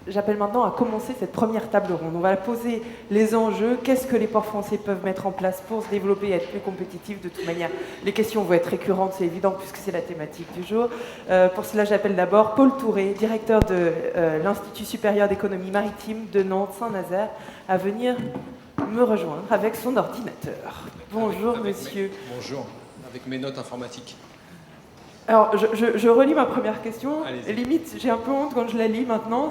j'appelle maintenant à commencer cette première table ronde. On va poser les enjeux, qu'est-ce que les ports français peuvent mettre en place pour se développer et être plus compétitifs. De toute manière, les questions vont être récurrentes, c'est évident, puisque c'est la thématique du jour. Pour cela, j'appelle d'abord Paul Touré, directeur de l'Institut supérieur d'économie maritime de Nantes-Saint-Nazaire, à venir me rejoindre avec son ordinateur. Bonjour, monsieur. Bonjour, avec mes notes informatiques. Alors, je relis ma première question. Limite, j'ai un peu honte quand je la lis maintenant.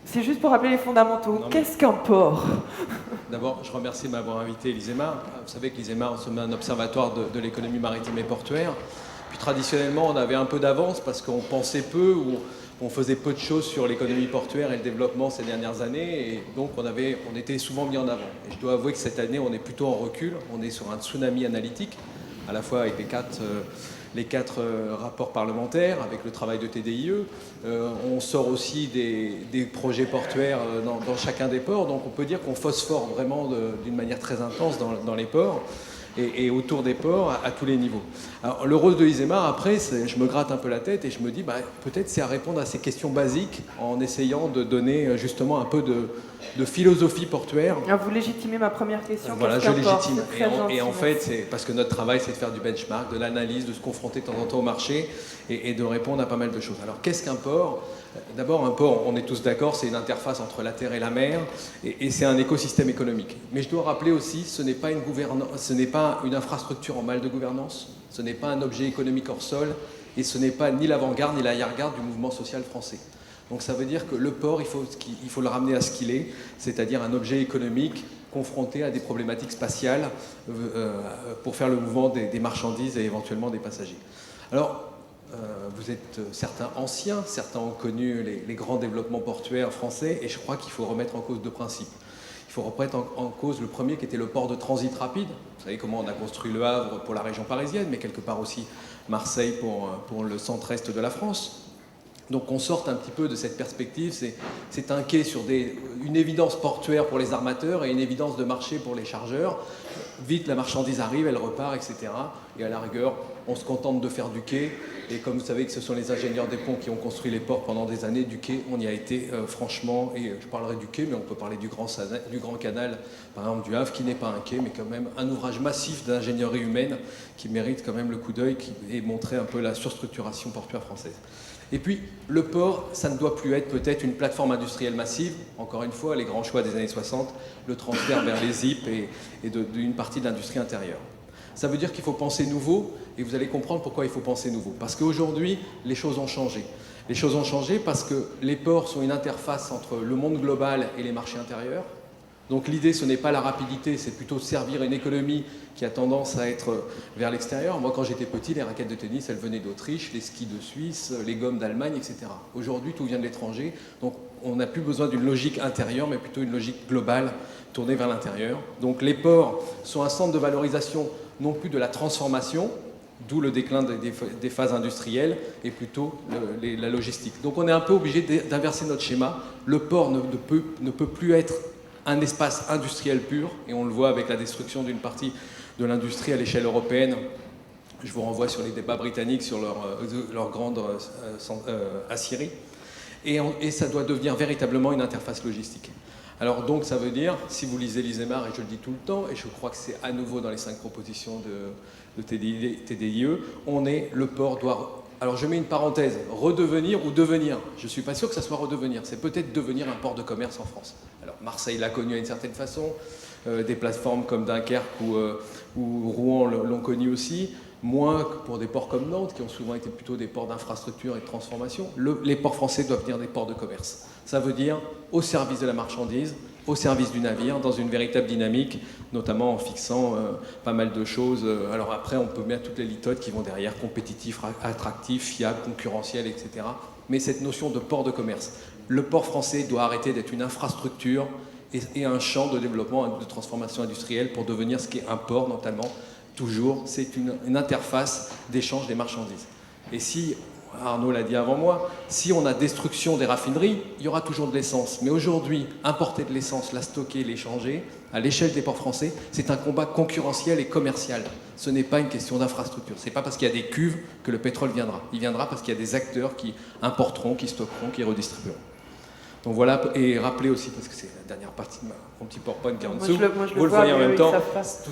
C'est juste pour rappeler les fondamentaux. Qu'est-ce qu'un port? D'abord, je remercie de m'avoir invité, l'ISEMA. Vous savez que l'ISEMA, on se met un observatoire de l'économie maritime et portuaire. Puis traditionnellement, on avait un peu d'avance parce qu'on pensait peu ou on faisait peu de choses sur l'économie portuaire et le développement ces dernières années. Et donc, on était souvent mis en avant. Et je dois avouer que cette année, on est plutôt en recul. On est sur un tsunami analytique, à la fois avec les quatre rapports parlementaires, avec le travail de TDIE. On sort aussi des projets portuaires dans chacun des ports. Donc on peut dire qu'on phosphore vraiment d'une manière très intense dans les ports et autour des ports à tous les niveaux. Alors, le rôle de l'ISEMA, après, je me gratte un peu la tête et je me dis, peut-être c'est à répondre à ces questions basiques en essayant de donner justement un peu de philosophie portuaire. Alors vous légitimez ma première question. Voilà, je légitime. Et en fait, c'est parce que notre travail, c'est de faire du benchmark, de l'analyse, de se confronter de temps en temps au marché et de répondre à pas mal de choses. Alors, qu'est-ce qu'un port? D'abord, un port, on est tous d'accord, c'est une interface entre la terre et la mer et c'est un écosystème économique. Mais je dois rappeler aussi, ce n'est pas une infrastructure en mal de gouvernance, ce n'est pas un objet économique hors sol et ce n'est pas ni l'avant-garde ni l'arrière-garde du mouvement social français. Donc ça veut dire que le port, il faut le ramener à ce qu'il est, c'est-à-dire un objet économique confronté à des problématiques spatiales pour faire le mouvement des marchandises et éventuellement des passagers. Alors, vous êtes certains anciens, certains ont connu les grands développements portuaires français et je crois qu'il faut remettre en cause deux principes. Il faut remettre en cause le premier qui était le port de transit rapide. Vous savez comment on a construit Le Havre pour la région parisienne, mais quelque part aussi Marseille pour le centre-est de la France. Donc on sorte un petit peu de cette perspective, c'est un quai sur une évidence portuaire pour les armateurs et une évidence de marché pour les chargeurs. Vite, la marchandise arrive, elle repart, etc. Et à la rigueur, on se contente de faire du quai. Et comme vous savez que ce sont les ingénieurs des ponts qui ont construit les ports pendant des années, du quai, on y a été franchement, et je parlerai du quai, mais on peut parler du grand canal, par exemple du Havre, qui n'est pas un quai, mais quand même un ouvrage massif d'ingénierie humaine qui mérite quand même le coup d'œil et montrer un peu la surstructuration portuaire française. Et puis, le port, ça ne doit plus être peut-être une plateforme industrielle massive. Encore une fois, les grands choix des années 60, le transfert vers les ZIP et d'une partie de l'industrie intérieure. Ça veut dire qu'il faut penser nouveau, et vous allez comprendre pourquoi il faut penser nouveau. Parce qu'aujourd'hui, les choses ont changé. Les choses ont changé parce que les ports sont une interface entre le monde global et les marchés intérieurs. Donc l'idée, ce n'est pas la rapidité, c'est plutôt servir une économie qui a tendance à être vers l'extérieur. Moi, quand j'étais petit, les raquettes de tennis, elles venaient d'Autriche, les skis de Suisse, les gommes d'Allemagne, etc. Aujourd'hui, tout vient de l'étranger. Donc on n'a plus besoin d'une logique intérieure, mais plutôt une logique globale tournée vers l'intérieur. Donc les ports sont un centre de valorisation non plus de la transformation, d'où le déclin des phases industrielles, et plutôt la logistique. Donc on est un peu obligé d'inverser notre schéma. Le port ne peut plus être un espace industriel pur, et on le voit avec la destruction d'une partie de l'industrie à l'échelle européenne. Je vous renvoie sur les débats britanniques sur leur grande aciérie. Et ça doit devenir véritablement une interface logistique. Alors donc ça veut dire, si vous lisez l'ISEMAR, et je le dis tout le temps, et je crois que c'est à nouveau dans les 5 propositions de TDIE, le port doit... Alors je mets une parenthèse, redevenir ou devenir. Je ne suis pas sûr que ça soit redevenir, c'est peut-être devenir un port de commerce en France. Alors Marseille l'a connu à une certaine façon, des plateformes comme Dunkerque ou Rouen l'ont connu aussi, moins que pour des ports comme Nantes, qui ont souvent été plutôt des ports d'infrastructure et de transformation. Les ports français doivent devenir des ports de commerce. Ça veut dire au service de la marchandise, au service du navire, dans une véritable dynamique, notamment en fixant pas mal de choses. Alors après, on peut mettre toutes les litotes qui vont derrière, compétitifs, attractifs, fiables, concurrentiels, etc. Mais cette notion de port de commerce, le port français doit arrêter d'être une infrastructure et un champ de développement, de transformation industrielle pour devenir ce qu'est un port, notamment, toujours, c'est une interface d'échange des marchandises. Et si... Arnaud l'a dit avant moi, si on a destruction des raffineries, il y aura toujours de l'essence. Mais aujourd'hui, importer de l'essence, la stocker, l'échanger, à l'échelle des ports français, c'est un combat concurrentiel et commercial. Ce n'est pas une question d'infrastructure. Ce n'est pas parce qu'il y a des cuves que le pétrole viendra. Il viendra parce qu'il y a des acteurs qui importeront, qui stockeront, qui redistribueront. Donc voilà, et rappelez aussi, parce que c'est la dernière partie de mon petit PowerPoint qui est en dessous, vous le voyez en même temps,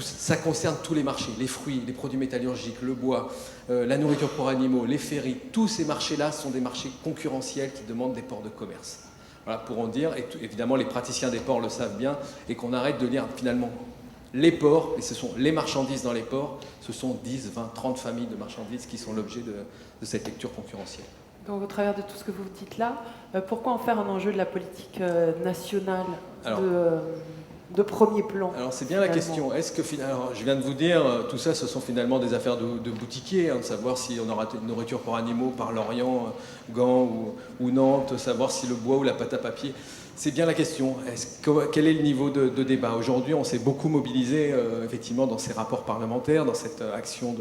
ça concerne tous les marchés, les fruits, les produits métallurgiques, le bois, la nourriture pour animaux, les ferries, tous ces marchés-là sont des marchés concurrentiels qui demandent des ports de commerce. Voilà, pour en dire, et évidemment les praticiens des ports le savent bien, et qu'on arrête de lire finalement les ports, et ce sont les marchandises dans les ports, ce sont 10, 20, 30 familles de marchandises qui sont l'objet de cette lecture concurrentielle. Donc au travers de tout ce que vous dites là, pourquoi en faire un enjeu de la politique nationale de premier plan? Alors c'est bien la question. Est-ce que alors, je viens de vous dire, tout ça, ce sont finalement des affaires de boutiquiers, de savoir si on aura une nourriture pour animaux par Lorient, Gand ou Nantes, savoir si le bois ou la pâte à papier. C'est bien la question. Quel est le niveau de débat? Aujourd'hui, on s'est beaucoup mobilisé effectivement dans ces rapports parlementaires, dans cette action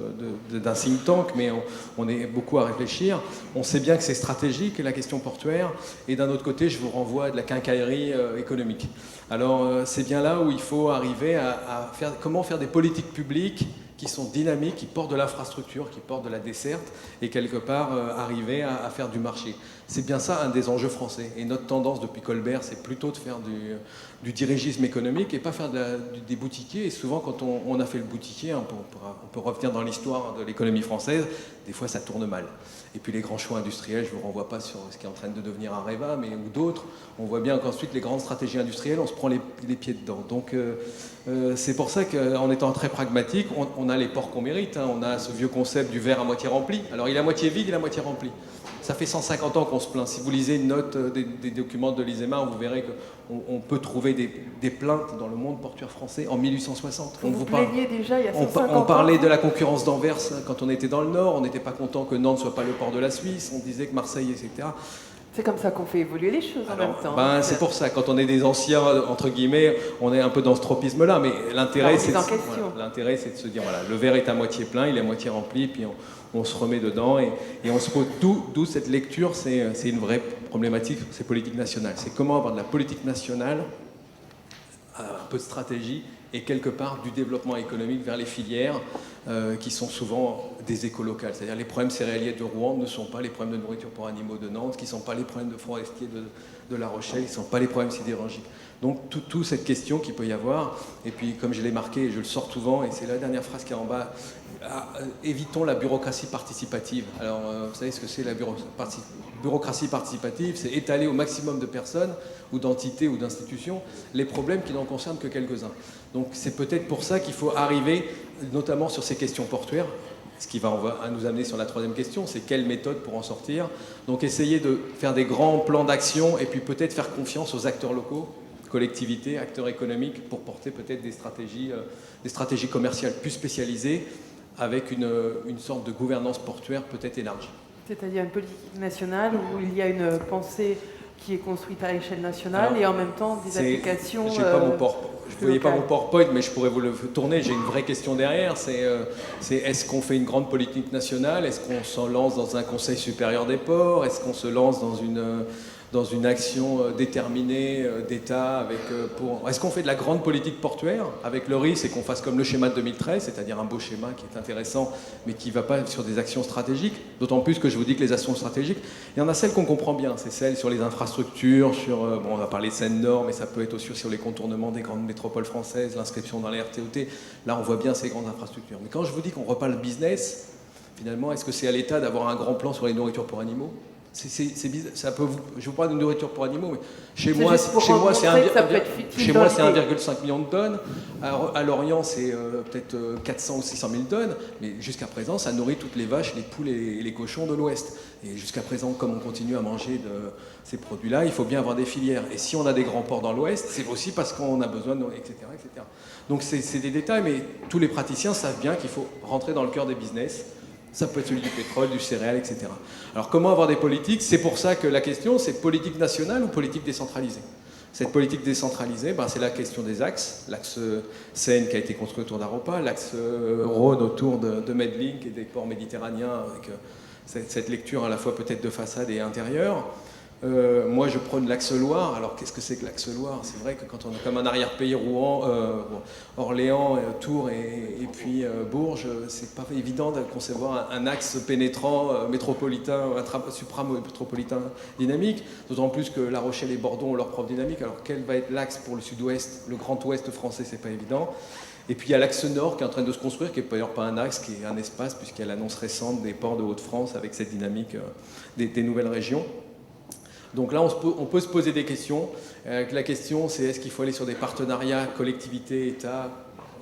d'un think tank, mais on est beaucoup à réfléchir. On sait bien que c'est stratégique, la question portuaire, et d'un autre côté, je vous renvoie à de la quincaillerie économique. Alors, c'est bien là où il faut arriver à comment faire des politiques publiques qui sont dynamiques, qui portent de l'infrastructure, qui portent de la desserte, et quelque part arriver à faire du marché. C'est bien ça un des enjeux français. Et notre tendance depuis Colbert, c'est plutôt de faire du dirigisme économique et pas faire des boutiquiers. Et souvent, quand on a fait le boutiquier, on peut revenir dans l'histoire de l'économie française, des fois ça tourne mal. Et puis les grands choix industriels, je ne vous renvoie pas sur ce qui est en train de devenir Areva, ou d'autres, on voit bien qu'ensuite les grandes stratégies industrielles, on se prend les pieds dedans. Donc c'est pour ça qu'en étant très pragmatique, on a les ports qu'on mérite. On a ce vieux concept du verre à moitié rempli. Alors il est à moitié vide, il est à moitié rempli. Ça fait 150 ans qu'on se plaint. Si vous lisez une note des documents de l'ISEMA, vous verrez qu'on peut trouver des plaintes dans le monde portuaire français en 1860. Vous plaignez déjà il y a 150 ans. On parlait de la concurrence d'Anvers quand on était dans le Nord. On n'était pas content que Nantes ne soit pas le port de la Suisse. On disait que Marseille, etc. C'est comme ça qu'on fait évoluer les choses en même temps. C'est pour ça. Quand on est des anciens, entre guillemets, on est un peu dans ce tropisme-là. Mais l'intérêt, c'est de se dire, voilà, le verre est à moitié plein, il est à moitié rempli, puis on se remet dedans et on se pose. D'où cette lecture, c'est une vraie problématique, c'est politique nationale. C'est comment avoir de la politique nationale, un peu de stratégie et quelque part du développement économique vers les filières qui sont souvent des éco-locales. C'est-à-dire les problèmes céréaliers de Rouen ne sont pas les problèmes de nourriture pour animaux de Nantes, qui ne sont pas les problèmes de forestiers de La Rochelle, qui ne sont pas les problèmes sidérurgiques. Donc toute cette question qu'il peut y avoir, et puis comme je l'ai marqué, je le sors souvent, et c'est la dernière phrase qui est en bas, évitons la bureaucratie participative. Alors vous savez ce que c'est la bureaucratie participative? C'est étaler au maximum de personnes, ou d'entités, ou d'institutions, les problèmes qui n'en concernent que quelques-uns. Donc c'est peut-être pour ça qu'il faut arriver, notamment sur ces questions portuaires, ce qui va nous amener sur la troisième question, c'est quelle méthode pour en sortir. Donc essayer de faire des grands plans d'action, et puis peut-être faire confiance aux acteurs locaux, collectivités, acteurs économiques, pour porter peut-être des stratégies commerciales plus spécialisées, avec une sorte de gouvernance portuaire peut-être élargie. C'est-à-dire une politique nationale où il y a une pensée qui est construite à l'échelle nationale et en même temps des applications. Je ne voyais pas mon PowerPoint, mais je pourrais vous le tourner. J'ai une vraie question derrière. Est-ce qu'on fait une grande politique nationale? Est-ce qu'on se lance dans un conseil supérieur des ports? Est-ce qu'on se lance dans une action déterminée d'État Est-ce qu'on fait de la grande politique portuaire avec le risque qu'on fasse comme le schéma de 2013, c'est-à-dire un beau schéma qui est intéressant mais qui ne va pas sur des actions stratégiques, d'autant plus que je vous dis que les actions stratégiques, il y en a celles qu'on comprend bien, c'est celles sur les infrastructures, on va parler de Seine-Nord, mais ça peut être aussi sur les contournements des grandes métropoles françaises, l'inscription dans les RTOT, là on voit bien ces grandes infrastructures. Mais quand je vous dis qu'on reparle business, finalement, est-ce que c'est à l'État d'avoir un grand plan sur les nourritures pour animaux? Ça peut je vous parle de nourriture pour animaux, mais chez moi c'est 1,5 million de tonnes. À Lorient, c'est peut-être 400 ou 600 000 tonnes, mais jusqu'à présent, ça nourrit toutes les vaches, les poules et les cochons de l'Ouest. Et jusqu'à présent, comme on continue à manger de ces produits-là, il faut bien avoir des filières. Et si on a des grands ports dans l'Ouest, c'est aussi parce qu'on a besoin de... etc. etc. Donc c'est des détails, mais tous les praticiens savent bien qu'il faut rentrer dans le cœur des business. Ça peut être celui du pétrole, du céréal, etc. Alors comment avoir des politiques? C'est pour ça que la question, c'est politique nationale ou politique décentralisée? Cette politique décentralisée, c'est la question des axes. L'axe Seine qui a été construit autour d'Aropa, l'axe Rhône autour de Medlink et des ports méditerranéens, avec cette lecture à la fois peut-être de façade et intérieure. Moi, je prône l'axe Loire. Alors, qu'est-ce que c'est que l'axe Loire? C'est vrai que quand on est comme un arrière-pays, Rouen, Orléans, Tours et puis Bourges, c'est pas évident de concevoir un axe pénétrant métropolitain, supra-métropolitain dynamique. D'autant plus que La Rochelle et Bordeaux ont leur propre dynamique. Alors, quel va être l'axe pour le sud-ouest, le grand ouest français? C'est pas évident. Et puis il y a l'axe nord qui est en train de se construire, qui n'est d'ailleurs pas un axe, qui est un espace, puisqu'il y a l'annonce récente des ports de Hauts-de-France avec cette dynamique des nouvelles régions. Donc là, on peut se poser des questions. La question, c'est est-ce qu'il faut aller sur des partenariats collectivités, État,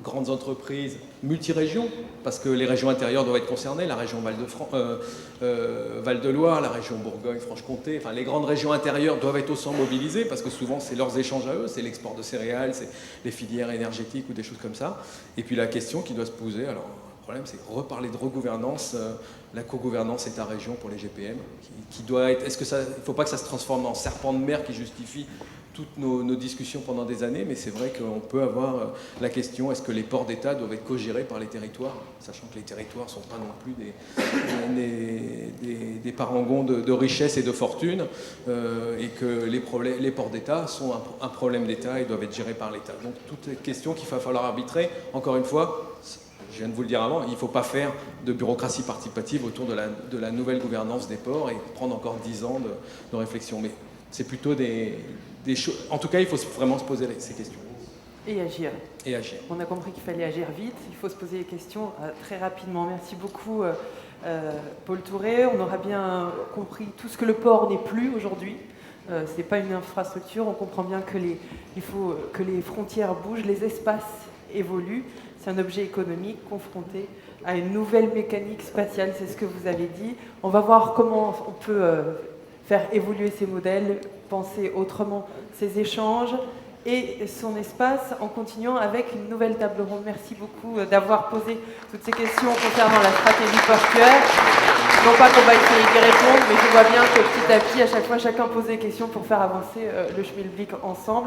grandes entreprises, multi-régions? Parce que les régions intérieures doivent être concernées, la région Val-de-Loire, la région Bourgogne-Franche-Comté, enfin les grandes régions intérieures doivent être aussi mobilisées, parce que souvent c'est leurs échanges à eux, c'est l'export de céréales, c'est les filières énergétiques ou des choses comme ça. Et puis la question qui doit se poser, alors le problème c'est reparler de regouvernance, la co-gouvernance État-région pour les GPM, qui doit être, il ne faut pas que ça se transforme en serpent de mer qui justifie toutes nos discussions pendant des années, mais c'est vrai qu'on peut avoir la question, est-ce que les ports d'État doivent être co-gérés par les territoires, sachant que les territoires ne sont pas non plus des parangons de richesse et de fortune, et que les ports d'État sont un problème d'État et doivent être gérés par l'État. Donc toutes les questions qu'il va falloir arbitrer, encore une fois, je viens de vous le dire avant, il ne faut pas faire de bureaucratie participative autour de la nouvelle gouvernance des ports et prendre encore 10 ans de réflexion. Mais c'est plutôt des choses... En tout cas, il faut vraiment se poser ces questions. Et agir. Et agir. On a compris qu'il fallait agir vite, il faut se poser les questions très rapidement. Merci beaucoup, Paul Touré. On aura bien compris tout ce que le port n'est plus aujourd'hui. Ce n'est pas une infrastructure. On comprend bien il faut que les frontières bougent, les espaces évoluent. C'est un objet économique confronté à une nouvelle mécanique spatiale, c'est ce que vous avez dit. On va voir comment on peut faire évoluer ces modèles, penser autrement ces échanges et son espace en continuant avec une nouvelle table ronde. Merci beaucoup d'avoir posé toutes ces questions concernant la stratégie portuaire. Non pas qu'on va essayer d'y répondre, mais je vois bien que petit à petit, à chaque fois, chacun pose des questions pour faire avancer le schmilblick ensemble.